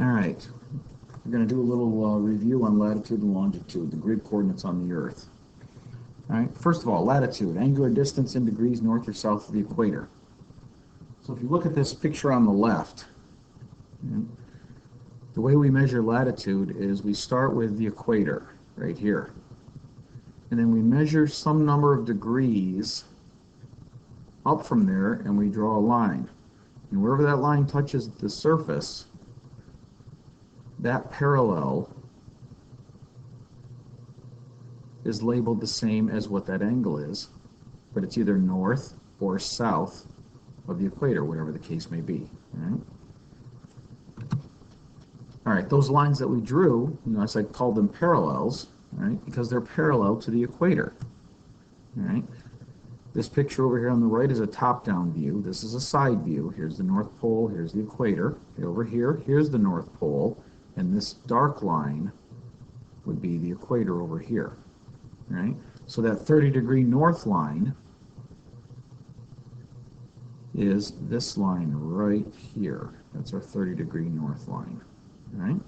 All right, we're going to do a little review on latitude and longitude, the grid coordinates on the Earth. All right, first of all, latitude, angular distance in degrees north or south of the equator. So if you look at this picture on the left, the way we measure latitude is we start with the equator right here. And then we measure some number of degrees up from there and we draw a line. And wherever that line touches the surface, that parallel is labeled the same as what that angle is, but it's either north or south of the equator, whatever the case may be. All right, those lines that we drew, notice I called them parallels, right, because they're parallel to the equator. All right. This picture over here on the right is a top-down view. This is a side view. Here's the North Pole. Here's the equator. Over here, here's the North Pole. And this dark line would be the equator over here. Right? So that 30-degree north line is this line right here. That's our 30-degree north line. Right?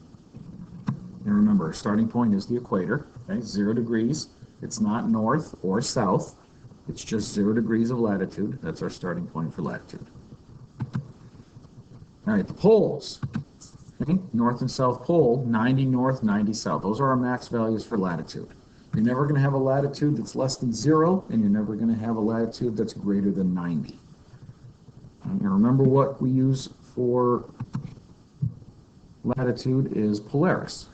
And remember, our starting point is the equator. Okay? 0 degrees. It's not north or south. It's just 0 degrees of latitude. That's our starting point for latitude. All right, the poles. Okay? North and South Pole, 90 north, 90 south. Those are our max values for latitude. You're never going to have a latitude that's less than 0, and you're never going to have a latitude that's greater than 90. And remember what we use for latitude is Polaris.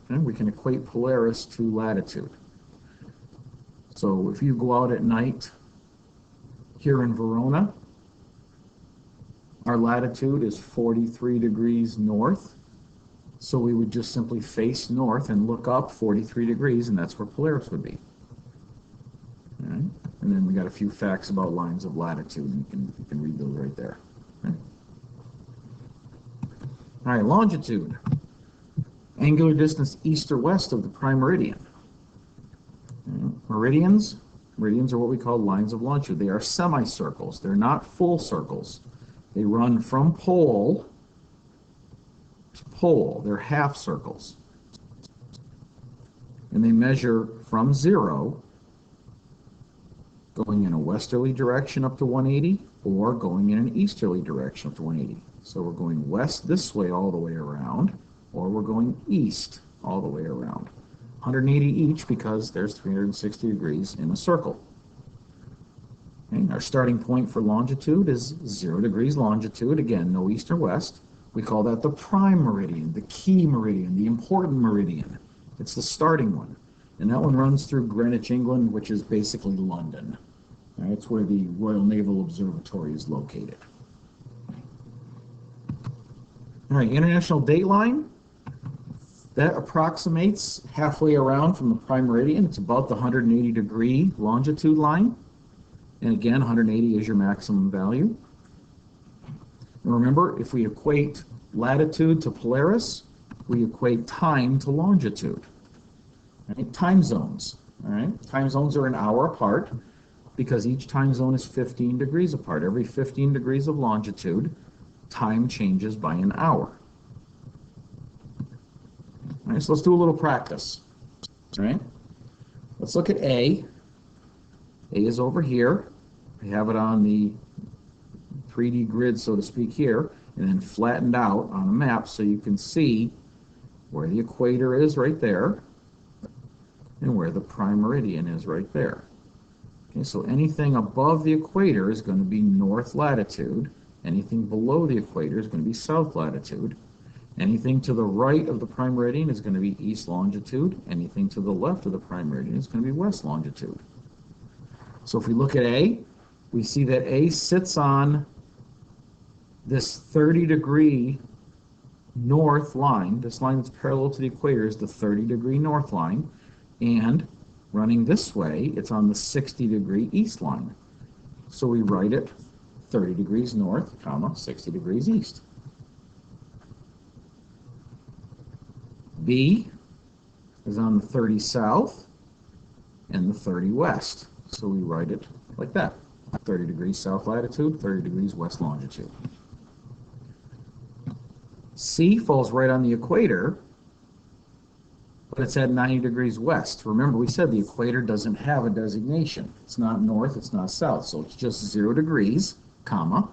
Okay? We can equate Polaris to latitude. So if you go out at night here in Verona, our latitude is 43 degrees north. So we would just simply face north and look up 43 degrees, and that's where Polaris would be. All right? And then we got a few facts about lines of latitude, and you can read those right there. All right, longitude. Angular distance east or west of the prime meridian. Meridians are what we call lines of longitude. They are semicircles. They're not full circles. They run from pole to pole. They're half circles. And they measure from 0, going in a westerly direction up to 180, or going in an easterly direction up to 180. So we're going west this way all the way around, or we're going east all the way around. 180 each because there's 360 degrees in a circle. Okay, our starting point for longitude is 0 degrees longitude. Again, no east or west. We call that the prime meridian, the key meridian, the important meridian. It's the starting one. And that one runs through Greenwich, England, which is basically London. Right, it's where the Royal Naval Observatory is located. All right, international dateline. That approximates halfway around from the prime meridian. It's about the 180-degree longitude line. And again, 180 is your maximum value. And remember, if we equate latitude to Polaris, we equate time to longitude. Right? Time zones. All right? Time zones are an hour apart because each time zone is 15 degrees apart. Every 15 degrees of longitude, time changes by an hour. All right, so let's do a little practice. All right, let's look at A. A is over here. We have it on the 3D grid, so to speak, here, and then flattened out on a map so you can see where the equator is right there and where the prime meridian is right there. Okay, so anything above the equator is going to be north latitude. Anything below the equator is going to be south latitude. Anything to the right of the prime meridian is going to be east longitude. Anything to the left of the prime meridian is going to be west longitude. So if we look at A, we see that A sits on this 30-degree north line. This line that's parallel to the equator is the 30-degree north line. And running this way, it's on the 60-degree east line. So we write it 30 degrees north, comma, 60 degrees east. B is on the 30 south and the 30 west. So we write it like that. 30 degrees south latitude, 30 degrees west longitude. C falls right on the equator, but it's at 90 degrees west. Remember, we said the equator doesn't have a designation. It's not north, it's not south, so it's just 0 degrees, comma,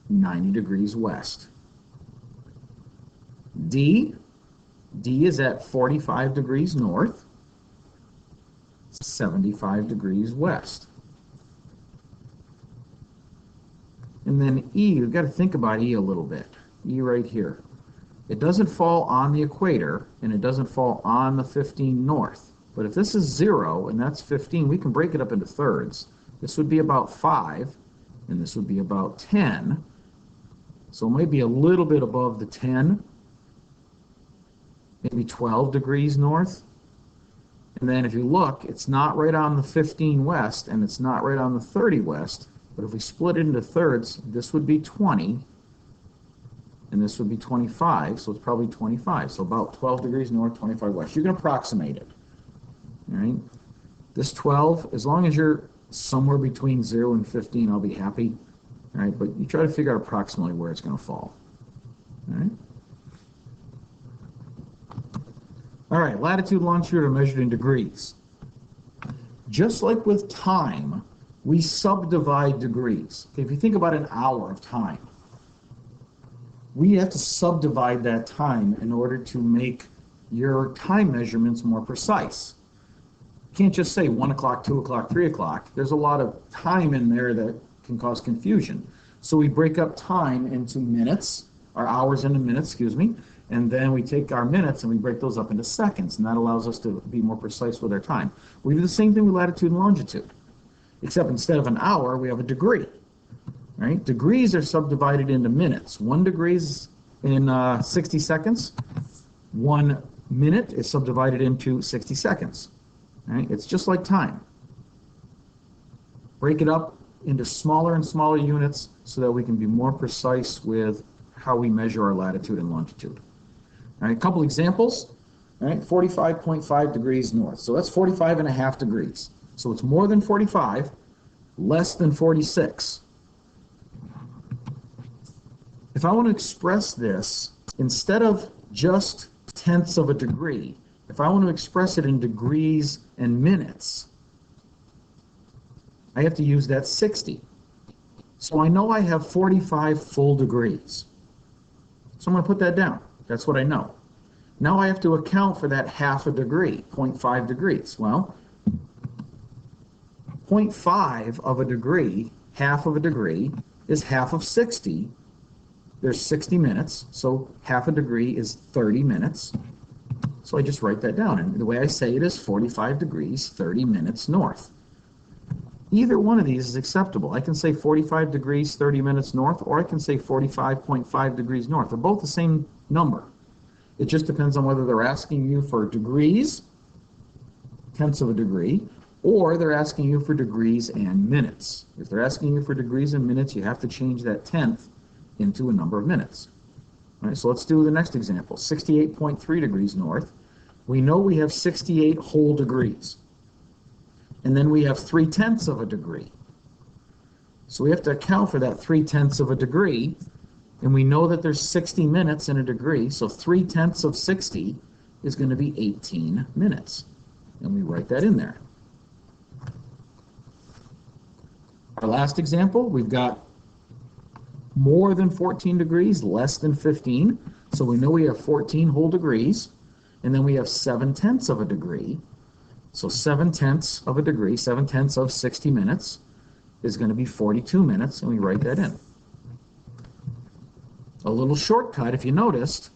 90 degrees west. D is at 45 degrees north, 75 degrees west. And then E, you've got to think about E a little bit. E right here. It doesn't fall on the equator, and it doesn't fall on the 15 north. But if this is 0 and that's 15, we can break it up into thirds. This would be about 5, and this would be about 10. So it might be a little bit above the 10, maybe 12 degrees north. And then if you look, it's not right on the 15 west, and it's not right on the 30 west. But if we split it into thirds, this would be 20, and this would be 25, so it's probably 25. So about 12 degrees north, 25 west. You can approximate it. All right? This 12, as long as you're somewhere between 0 and 15, I'll be happy. All right? But you try to figure out approximately where it's going to fall. All right? All right, latitude and longitude are measured in degrees. Just like with time, we subdivide degrees. Okay, if you think about an hour of time, we have to subdivide that time in order to make your time measurements more precise. You can't just say 1 o'clock, 2 o'clock, 3 o'clock. There's a lot of time in there that can cause confusion. So we break up time into minutes, or hours into minutes, excuse me, and then we take our minutes and we break those up into seconds, and that allows us to be more precise with our time. We do the same thing with latitude and longitude, except instead of an hour, we have a degree. Right? Degrees are subdivided into minutes. 1 degree is in 60 seconds. 1 minute is subdivided into 60 seconds. Right? It's just like time. Break it up into smaller and smaller units so that we can be more precise with how we measure our latitude and longitude. All right, a couple examples. All right, 45.5 degrees north. So that's 45.5 degrees. So it's more than 45, less than 46. If I want to express this, instead of just tenths of a degree, if I want to express it in degrees and minutes, I have to use that 60. So I know I have 45 full degrees. So I'm going to put that down. That's what I know. Now I have to account for that half a degree, 0.5 degrees. Well, 0.5 of a degree, half of a degree, is half of 60. There's 60 minutes, so half a degree is 30 minutes. So I just write that down, and the way I say it is 45 degrees, 30 minutes north. Either one of these is acceptable. I can say 45 degrees, 30 minutes north, or I can say 45.5 degrees north. They're both the same number. It just depends on whether they're asking you for degrees, tenths of a degree, or they're asking you for degrees and minutes. If they're asking you for degrees and minutes, you have to change that tenth into a number of minutes. All right, so let's do the next example. 68.3 degrees north. We know we have 68 whole degrees. And then we have 3/10 of a degree. So we have to account for that 3/10 of a degree. And we know that there's 60 minutes in a degree. So 3/10 of 60 is going to be 18 minutes. And we write that in there. Our last example, we've got more than 14 degrees, less than 15. So we know we have 14 whole degrees. And then we have 7/10 of a degree. So 7/10 of a degree, 7/10 of 60 minutes is going to be 42 minutes, and we write that in. A little shortcut, if you noticed,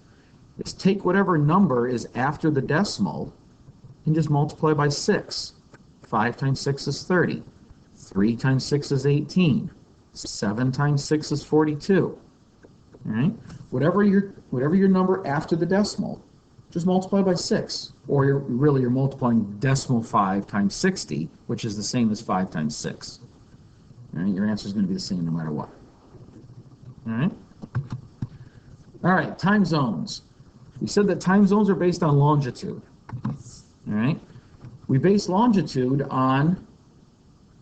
is take whatever number is after the decimal and just multiply by 6. 5 times 6 is 30. 3 times 6 is 18. 7 times 6 is 42. All right? Whatever your number after the decimal, just multiply by 6. Or you're multiplying decimal 5 times 60, which is the same as 5 times 6. All right? Your answer is going to be the same no matter what. All right? All right, time zones. We said that time zones are based on longitude. All right? We base longitude on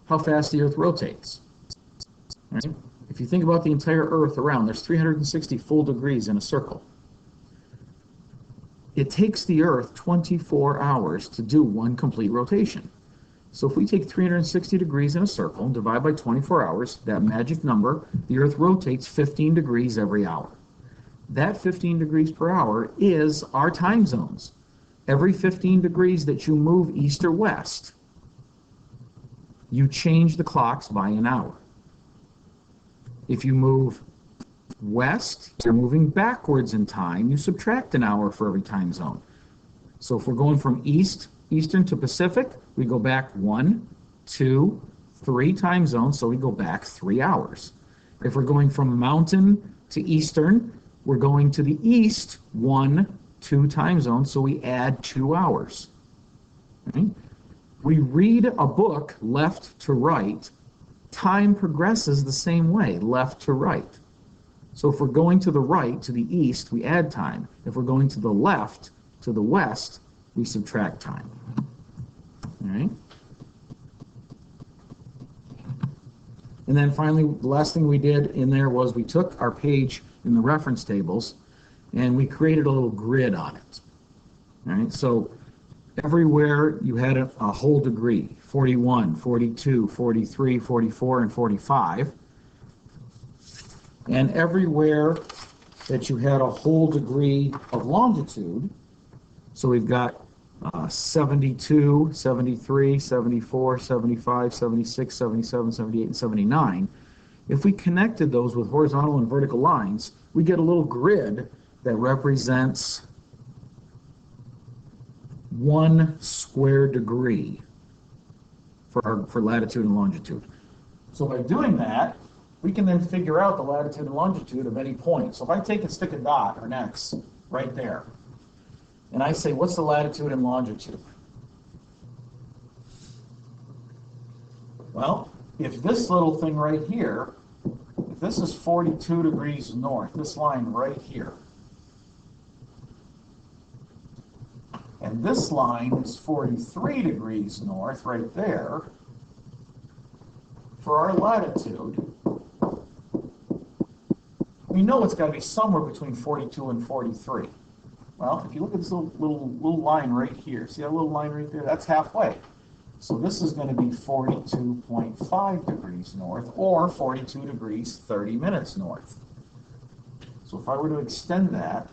how fast the Earth rotates. All right? If you think about the entire Earth around, there's 360 full degrees in a circle. it takes the Earth 24 hours to do one complete rotation. So if we take 360 degrees in a circle and divide by 24 hours, that magic number, the Earth rotates 15 degrees every hour. That 15 degrees per hour is our time zones. Every 15 degrees that you move east or west, you change the clocks by an hour. If you move west, you're moving backwards in time. You subtract an hour for every time zone. So if we're going from Eastern to Pacific, we go back 1, 2, 3 time zones, so we go back 3 hours. If we're going from Mountain to Eastern, we're going to the east 1, 2 time zones, so we add 2 hours. Okay? We read a book left to right. Time progresses the same way, left to right. So if we're going to the right, to the east, we add time. If we're going to the left, to the west, we subtract time. All right? And then finally, the last thing we did in there was we took our page in the reference tables and we created a little grid on it. All right? So everywhere you had a whole degree, 41, 42, 43, 44, and 45. And everywhere that you had a whole degree of longitude, so we've got 72, 73, 74, 75, 76, 77, 78, and 79. If we connected those with horizontal and vertical lines, we get a little grid that represents 1 square degree for latitude and longitude. So by doing that, we can then figure out the latitude and longitude of any point. So if I take and stick a dot or an X right there, and I say, what's the latitude and longitude? Well, if this little thing right here, if this is 42 degrees north, this line right here, and this line is 43 degrees north right there, for our latitude, we know it's got to be somewhere between 42 and 43. Well, if you look at this little line right here, see that little line right there? That's halfway. So this is going to be 42.5 degrees north, or 42 degrees 30 minutes north. So if I were to extend that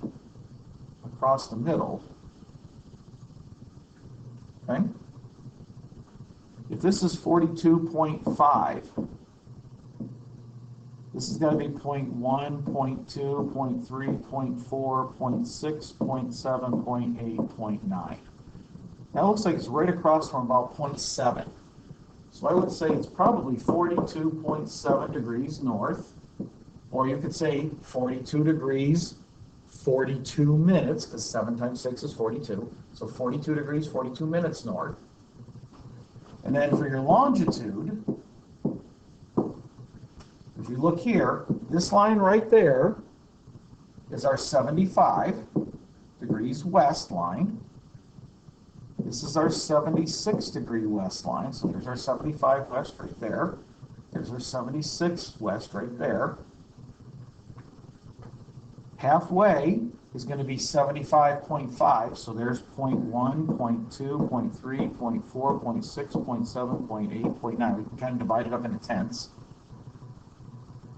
across the middle, okay? If this is 42.5, this is going to be 0.1, 0.2, 0.3, 0.4, 0.6, 0.7, 0.8, 0.9. That looks like it's right across from about 0.7. So I would say it's probably 42.7 degrees north, or you could say 42 degrees, 42 minutes, because 7 times 6 is 42. So 42 degrees, 42 minutes north. And then for your longitude, if you look here, this line right there is our 75 degrees west line. This is our 76 degree west line. So there's our 75 west right there. There's our 76 west right there. Halfway is going to be 75.5. So there's 0.1, 0.2, 0.3, 0.4, 0.6, 0.7, 0.8, 0.9. We can kind of divide it up into tenths.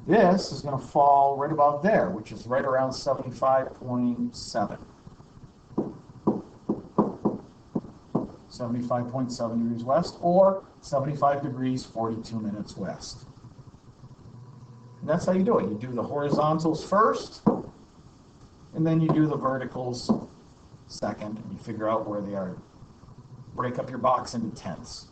This is going to fall right about there, which is right around 75.7. 75.7 degrees west, or 75 degrees 42 minutes west. And that's how you do it. You do the horizontals first, and then you do the verticals second, and you figure out where they are. Break up your box into tenths.